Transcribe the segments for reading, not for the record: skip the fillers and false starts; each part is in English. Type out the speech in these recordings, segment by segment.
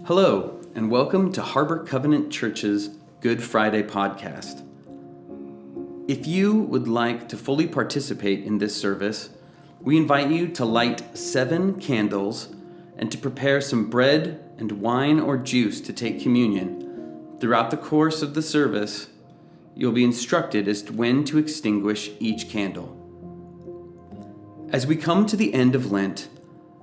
Hello, and welcome to Harbor Covenant Church's Good Friday podcast. If you would like to fully participate in this service, we invite you to light 7 candles and to prepare some bread and wine or juice to take communion. Throughout the course of the service, you'll be instructed as to when to extinguish each candle. As we come to the end of Lent,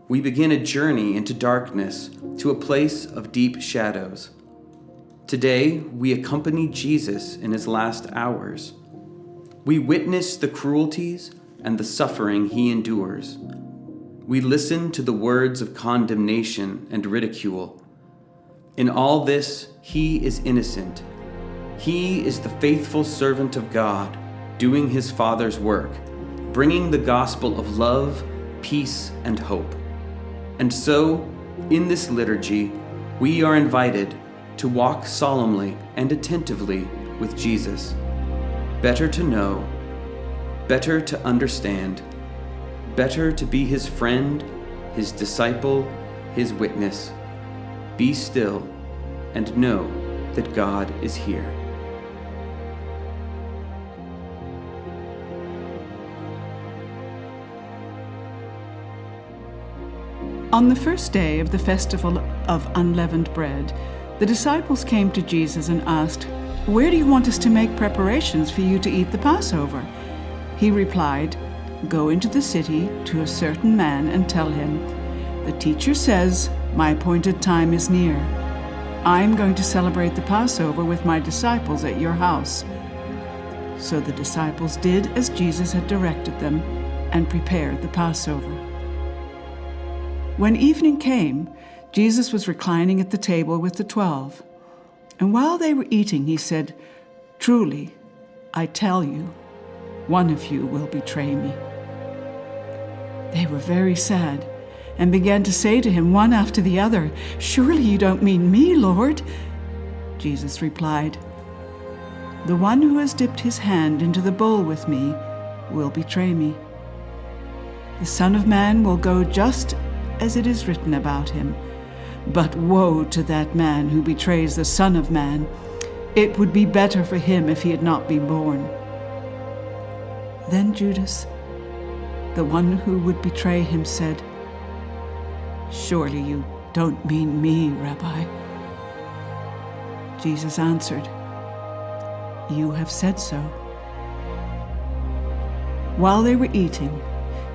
we begin a journey into darkness to a place of deep shadows. Today, we accompany Jesus in his last hours. We witness the cruelties and the suffering he endures. We listen to the words of condemnation and ridicule. In all this, he is innocent. He is the faithful servant of God, doing his Father's work, bringing the gospel of love, peace, and hope. And so, in this liturgy, we are invited to walk solemnly and attentively with Jesus. Better to know, better to understand, better to be his friend, his disciple, his witness. Be still and know that God is here. On the first day of the festival of unleavened bread, the disciples came to Jesus and asked, "Where do you want us to make preparations for you to eat the Passover?" He replied, "Go into the city to a certain man and tell him, 'The teacher says, my appointed time is near. I am going to celebrate the Passover with my disciples at your house.'" So the disciples did as Jesus had directed them and prepared the Passover. When evening came, Jesus was reclining at the table with the 12. And while they were eating, he said, "Truly, I tell you, one of you will betray me." They were very sad and began to say to him one after the other, "Surely you don't mean me, Lord?" Jesus replied, "The one who has dipped his hand into the bowl with me will betray me. The Son of Man will go just as it is written about him. But woe to that man who betrays the Son of Man. It would be better for him if he had not been born." Then Judas, the one who would betray him, said, "Surely you don't mean me, Rabbi?" Jesus answered, "You have said so." While they were eating,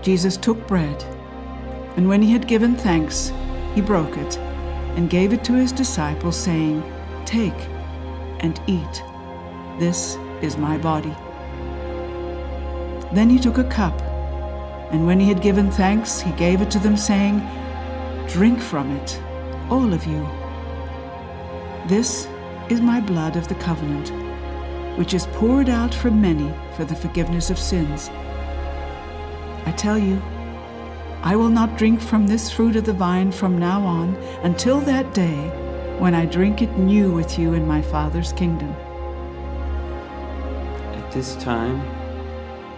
Jesus took bread, and when he had given thanks, he broke it and gave it to his disciples, saying, "Take and eat. This is my body." Then he took a cup, and when he had given thanks, he gave it to them, saying, "Drink from it, all of you. This is my blood of the covenant, which is poured out for many for the forgiveness of sins. I tell you, I will not drink from this fruit of the vine from now on until that day when I drink it new with you in my Father's kingdom." At this time,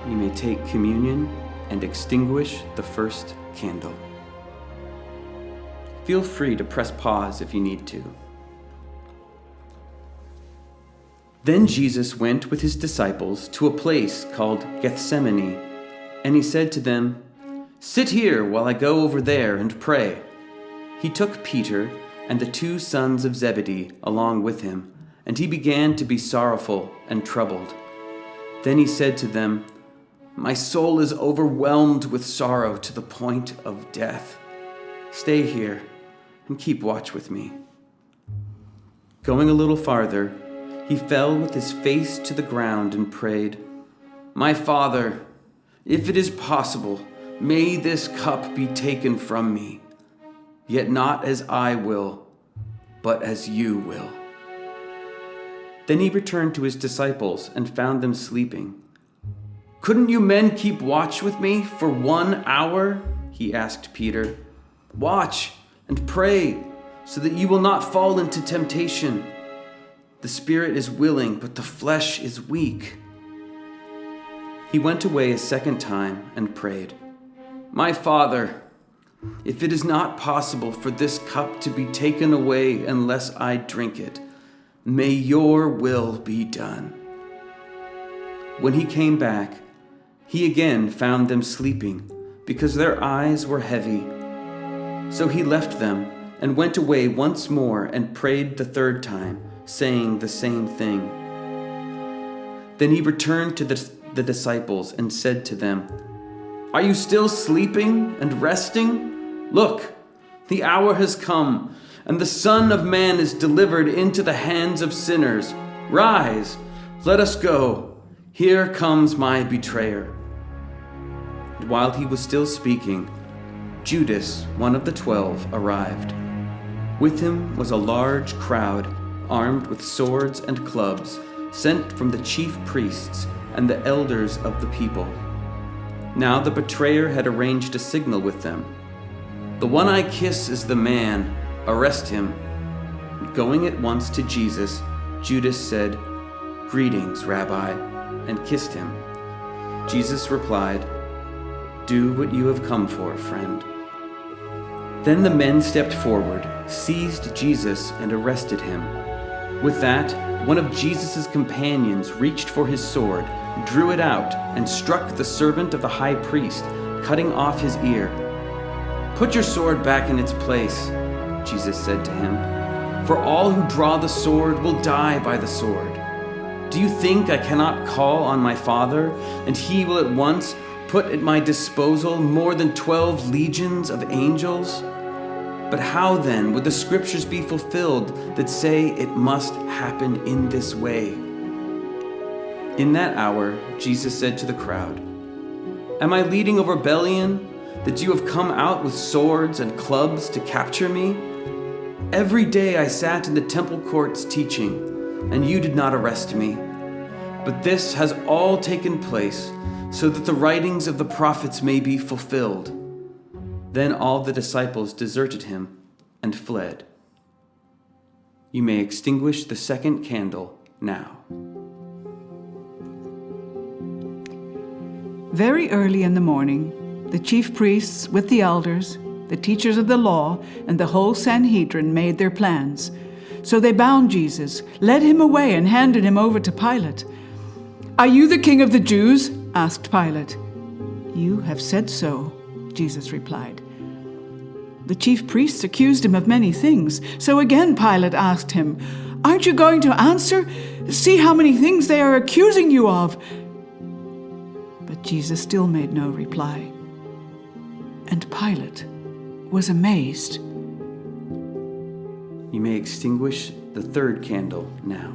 you may take communion and extinguish the first candle. Feel free to press pause if you need to. Then Jesus went with his disciples to a place called Gethsemane, and he said to them, "Sit here while I go over there and pray." He took Peter and the 2 sons of Zebedee along with him, and he began to be sorrowful and troubled. Then he said to them, "My soul is overwhelmed with sorrow to the point of death. Stay here and keep watch with me." Going a little farther, he fell with his face to the ground and prayed, "My Father, if it is possible, may this cup be taken from me, yet not as I will, but as you will." Then he returned to his disciples and found them sleeping. "Couldn't you men keep watch with me for 1 hour?" he asked Peter. "Watch and pray so that you will not fall into temptation. The spirit is willing, but the flesh is weak." He went away a second time and prayed, "My Father, If it is not possible for this cup to be taken away unless I drink it, may your will be done." When he came back, he again found them sleeping, because their eyes were heavy. So he left them and went away once more and prayed the third time, saying the same thing. Then he returned to the disciples and said to them, "Are you still sleeping and resting? Look, the hour has come, and the Son of Man is delivered into the hands of sinners. Rise, let us go. Here comes my betrayer." And while he was still speaking, Judas, one of the 12, arrived. With him was a large crowd, armed with swords and clubs, sent from the chief priests and the elders of the people. Now the betrayer had arranged a signal with them. "The one I kiss is the man. Arrest him." Going at once to Jesus, Judas said, "Greetings, Rabbi," and kissed him. Jesus replied, "Do what you have come for, friend." Then the men stepped forward, seized Jesus, and arrested him. With that, one of Jesus' companions reached for his sword, drew it out, and struck the servant of the high priest, cutting off his ear. "Put your sword back in its place," Jesus said to him, "for all who draw the sword will die by the sword. Do you think I cannot call on my Father, and he will at once put at my disposal more than 12 legions of angels? But how then would the scriptures be fulfilled that say it must happen in this way?" In that hour, Jesus said to the crowd, "Am I leading a rebellion that you have come out with swords and clubs to capture me? Every day I sat in the temple courts teaching, and you did not arrest me. But this has all taken place so that the writings of the prophets may be fulfilled." Then all the disciples deserted him and fled. You may extinguish the second candle now. Very early in the morning, the chief priests with the elders, the teachers of the law, and the whole Sanhedrin made their plans. So they bound Jesus, led him away, and handed him over to Pilate. "Are you the king of the Jews?" asked Pilate. "You have said so," Jesus replied. The chief priests accused him of many things. So again Pilate asked him, "Aren't you going to answer? See how many things they are accusing you of." But Jesus still made no reply. And Pilate was amazed. You may extinguish the third candle now.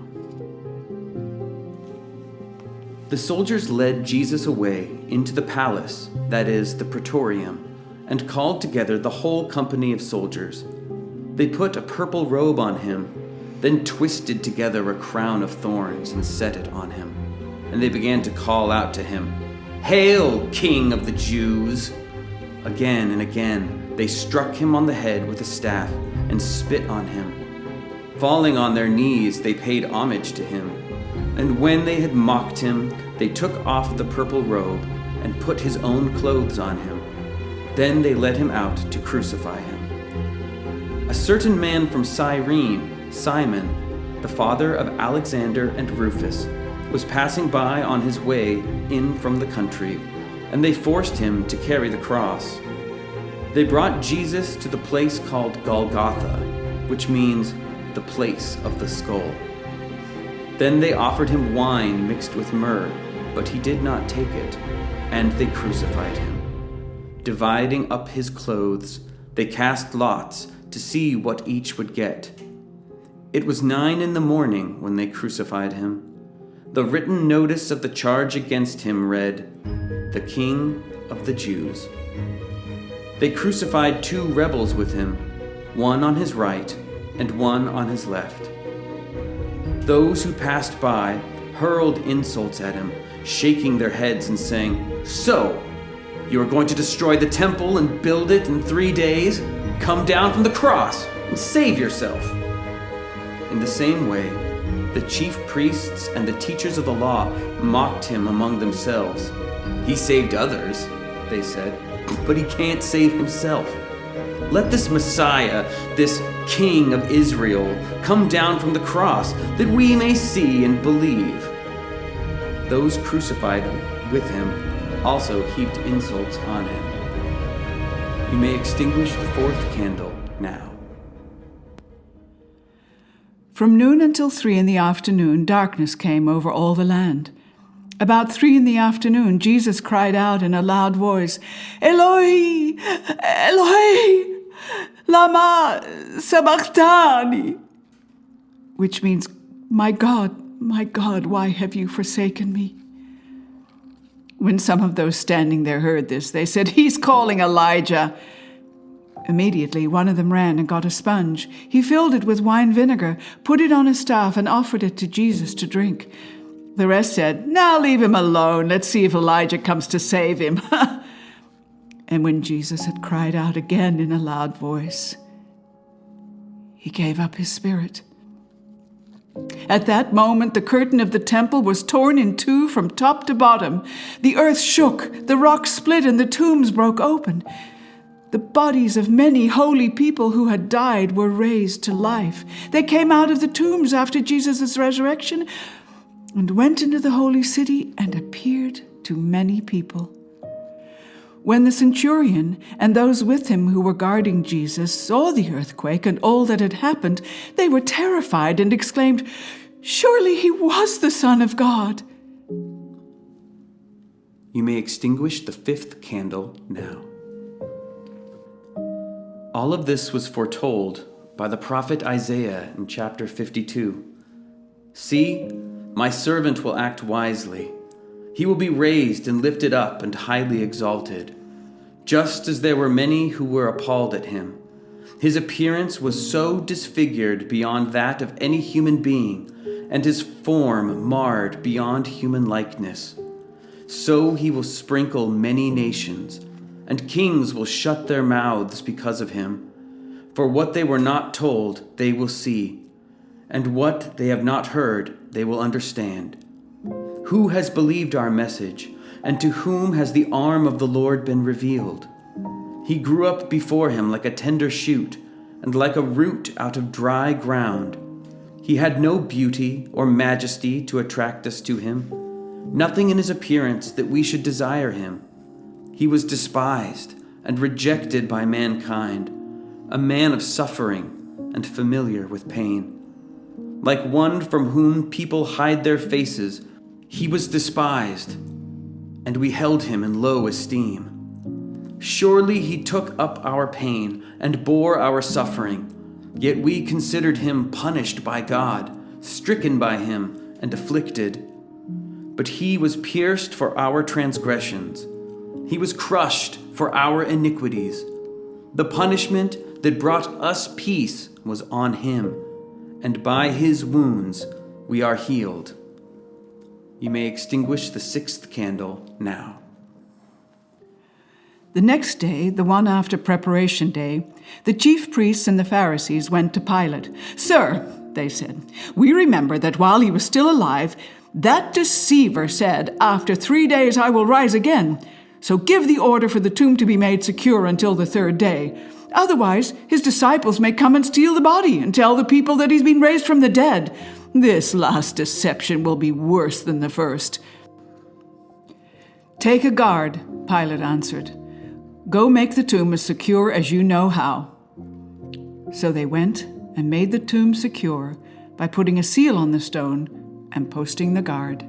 The soldiers led Jesus away into the palace, that is, the praetorium, and called together the whole company of soldiers. They put a purple robe on him, then twisted together a crown of thorns and set it on him. And they began to call out to him, "Hail, King of the Jews!" Again and again they struck him on the head with a staff and spit on him. Falling on their knees, they paid homage to him. And when they had mocked him, they took off the purple robe and put his own clothes on him. Then they led him out to crucify him. A certain man from Cyrene, Simon, the father of Alexander and Rufus, was passing by on his way in from the country, and they forced him to carry the cross. They brought Jesus to the place called Golgotha, which means the place of the skull. Then they offered him wine mixed with myrrh, but he did not take it, and they crucified him. Dividing up his clothes, they cast lots to see what each would get. It was 9 a.m. when they crucified him. The written notice of the charge against him read, "The King of the Jews." They crucified 2 rebels with him, one on his right and one on his left. Those who passed by hurled insults at him, shaking their heads and saying, "So, you are going to destroy the temple and build it in 3 days? Come down from the cross and save yourself." In the same way, the chief priests and the teachers of the law mocked him among themselves. "He saved others," they said, "but he can't save himself. Let this Messiah, this King of Israel, come down from the cross, that we may see and believe." Those crucified with him also heaped insults on him. You may extinguish the fourth candle now. From noon until 3 in the afternoon, darkness came over all the land. About 3 in the afternoon, Jesus cried out in a loud voice, "Eloi, Eloi, lama sabachthani," which means, my God, why have you forsaken me?" When some of those standing there heard this, they said, "He's calling Elijah." Immediately, one of them ran and got a sponge. He filled it with wine vinegar, put it on a staff, and offered it to Jesus to drink. The rest said, "Now leave him alone. Let's see if Elijah comes to save him." And when Jesus had cried out again in a loud voice, he gave up his spirit. At that moment, the curtain of the temple was torn in two from top to bottom. The earth shook, the rocks split, and the tombs broke open. The bodies of many holy people who had died were raised to life. They came out of the tombs after Jesus' resurrection and went into the holy city and appeared to many people. When the centurion and those with him who were guarding Jesus saw the earthquake and all that had happened, they were terrified and exclaimed, "Surely he was the Son of God." You may extinguish the fifth candle now. All of this was foretold by the prophet Isaiah in chapter 52. "See, my servant will act wisely. He will be raised and lifted up and highly exalted. Just as there were many who were appalled at him, his appearance was so disfigured beyond that of any human being, and his form marred beyond human likeness. So he will sprinkle many nations, and kings will shut their mouths because of him. For what they were not told, they will see, and what they have not heard, they will understand. Who has believed our message, and to whom has the arm of the Lord been revealed? He grew up before him like a tender shoot, and like a root out of dry ground. He had no beauty or majesty to attract us to him, nothing in his appearance that we should desire him. He was despised and rejected by mankind, a man of suffering and familiar with pain. Like one from whom people hide their faces, he was despised, and we held him in low esteem. Surely he took up our pain and bore our suffering, yet we considered him punished by God, stricken by him, and afflicted. But he was pierced for our transgressions. He was crushed for our iniquities. The punishment that brought us peace was on him, and by his wounds we are healed." You may extinguish the sixth candle now. The next day, the one after Preparation Day, the chief priests and the Pharisees went to Pilate. "Sir," they said, "we remember that while he was still alive, that deceiver said, 'After 3 days I will rise again.' So give the order for the tomb to be made secure until the 3rd day. Otherwise, his disciples may come and steal the body and tell the people that he's been raised from the dead. This last deception will be worse than the first." "Take a guard," Pilate answered. "Go make the tomb as secure as you know how." So they went and made the tomb secure by putting a seal on the stone and posting the guard.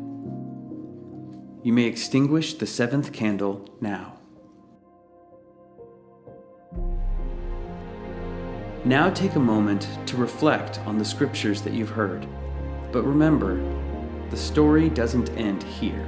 You may extinguish the seventh candle now. Now take a moment to reflect on the scriptures that you've heard. But remember, the story doesn't end here.